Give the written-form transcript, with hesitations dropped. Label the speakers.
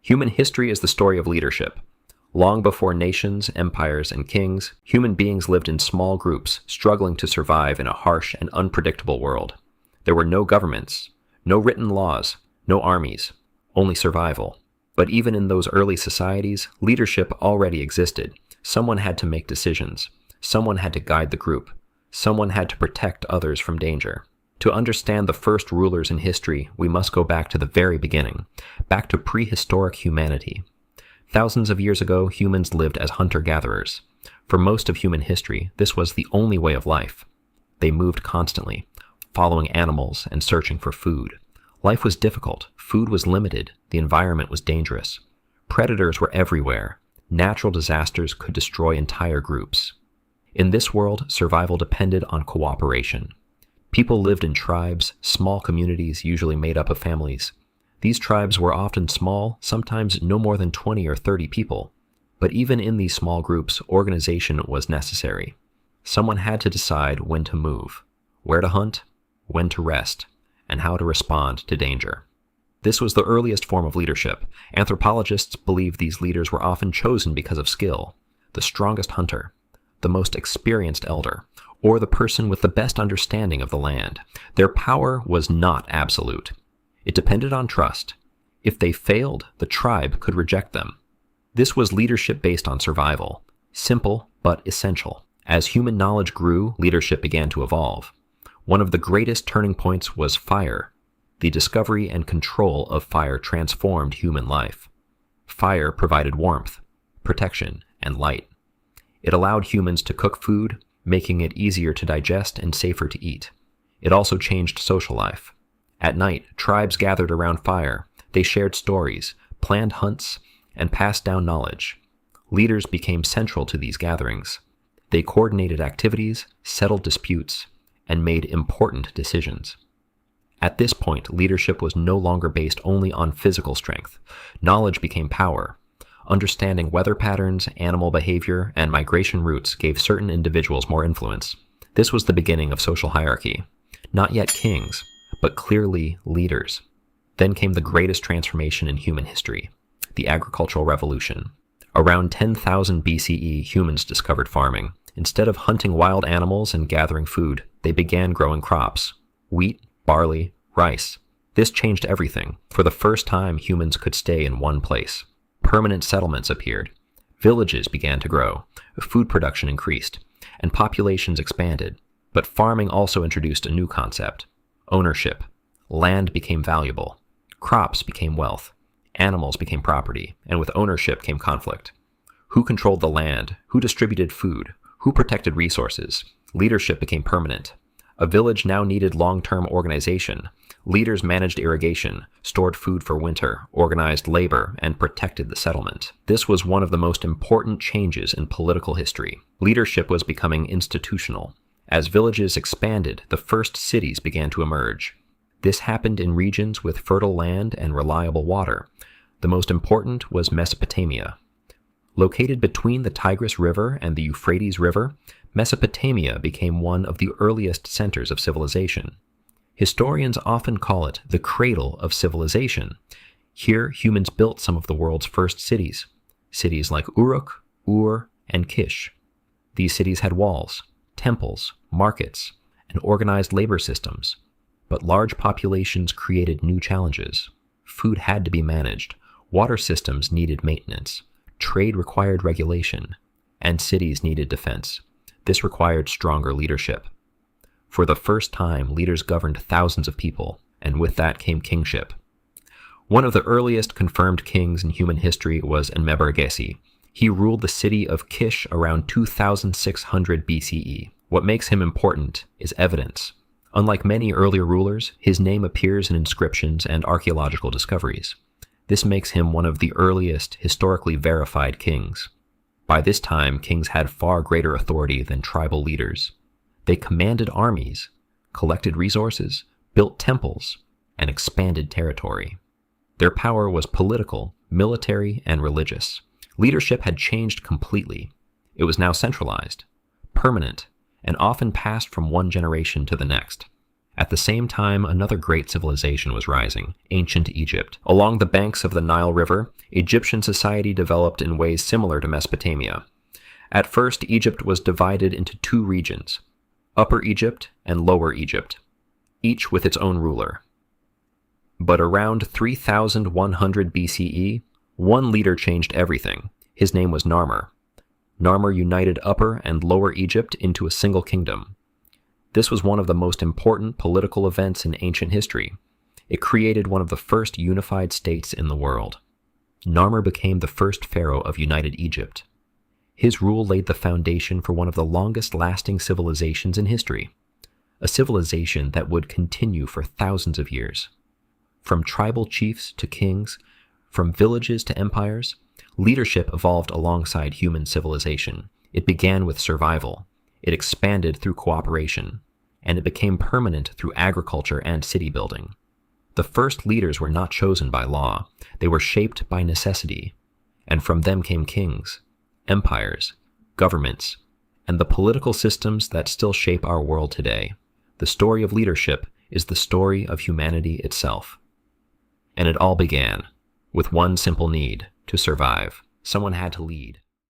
Speaker 1: Human history is the story of leadership. Long before nations, empires, and kings, human beings lived in small groups, struggling to survive in a harsh and unpredictable world. There were no governments, no written laws, no armies, only survival. But even in those early societies, leadership already existed. Someone had to make decisions. Someone had to guide the group. Someone had to protect others from danger. To understand the first rulers in history, we must go back to the very beginning, back to prehistoric humanity. Thousands of years ago, humans lived as hunter-gatherers. For most of human history, this was the only way of life. They moved constantly, following animals and searching for food. Life was difficult, food was limited, the environment was dangerous. Predators were everywhere. Natural disasters could destroy entire groups. In this world, survival depended on cooperation. People lived in tribes, small communities usually made up of families. These tribes were often small, sometimes no more than 20 or 30 people. But even in these small groups, organization was necessary. Someone had to decide when to move, where to hunt, when to rest, and how to respond to danger. This was the earliest form of leadership. Anthropologists believe these leaders were often chosen because of skill. The strongest hunter, the most experienced elder, or the person with the best understanding of the land. Their power was not absolute. It depended on trust. If they failed, the tribe could reject them. This was leadership based on survival, simple but essential. As human knowledge grew, leadership began to evolve. One of the greatest turning points was fire. The discovery and control of fire transformed human life. Fire provided warmth, protection, and light. It allowed humans to cook food, making it easier to digest and safer to eat. It also changed social life. At night, tribes gathered around fire. They shared stories, planned hunts, and passed down knowledge. Leaders became central to these gatherings. They coordinated activities, settled disputes, and made important decisions. At this point, leadership was no longer based only on physical strength. Knowledge became power. Understanding weather patterns, animal behavior, and migration routes gave certain individuals more influence. This was the beginning of social hierarchy. Not yet kings, but clearly leaders. Then came the greatest transformation in human history, the agricultural revolution. Around 10,000 BCE, humans discovered farming. Instead of hunting wild animals and gathering food, they began growing crops: wheat, barley, rice. This changed everything. For the first time, humans could stay in one place. Permanent settlements appeared. Villages began to grow. Food production increased, and populations expanded. But farming also introduced a new concept: ownership. Land became valuable. Crops became wealth. Animals became property, and with ownership came conflict. Who controlled the land? Who distributed food? Who protected resources? Leadership became permanent. A village now needed long-term organization. Leaders managed irrigation, stored food for winter, organized labor, and protected the settlement. This was one of the most important changes in political history. Leadership was becoming institutional. As villages expanded, the first cities began to emerge. This happened in regions with fertile land and reliable water. The most important was Mesopotamia. Located between the Tigris River and the Euphrates River, Mesopotamia became one of the earliest centers of civilization. Historians often call it the cradle of civilization. Here, humans built some of the world's first cities. Cities like Uruk, Ur, and Kish. These cities had walls, temples, markets, and organized labor systems. But large populations created new challenges. Food had to be managed. Water systems needed maintenance. Trade required regulation. And cities needed defense. This required stronger leadership. For the first time, leaders governed thousands of people, and with that came kingship. One of the earliest confirmed kings in human history was Enmebaragesi. He ruled the city of Kish around 2600 BCE. What makes him important is evidence. Unlike many earlier rulers, his name appears in inscriptions and archaeological discoveries. This makes him one of the earliest historically verified kings. By this time, kings had far greater authority than tribal leaders. They commanded armies, collected resources, built temples, and expanded territory. Their power was political, military, and religious. Leadership had changed completely. It was now centralized, permanent, and often passed from one generation to the next. At the same time, another great civilization was rising, ancient Egypt. Along the banks of the Nile River, Egyptian society developed in ways similar to Mesopotamia. At first, Egypt was divided into two regions, Upper Egypt and Lower Egypt, each with its own ruler. But around 3100 BCE, one leader changed everything. His name was Narmer. Narmer united Upper and Lower Egypt into a single kingdom. This was one of the most important political events in ancient history. It created one of the first unified states in the world. Narmer became the first pharaoh of United Egypt. His rule laid the foundation for one of the longest-lasting civilizations in history, a civilization that would continue for thousands of years. From tribal chiefs to kings, from villages to empires, leadership evolved alongside human civilization. It began with survival, it expanded through cooperation, and it became permanent through agriculture and city building. The first leaders were not chosen by law, they were shaped by necessity, and from them came kings, empires, governments, and the political systems that still shape our world today. The story of leadership is the story of humanity itself. And it all began with one simple need: to survive. Someone had to lead.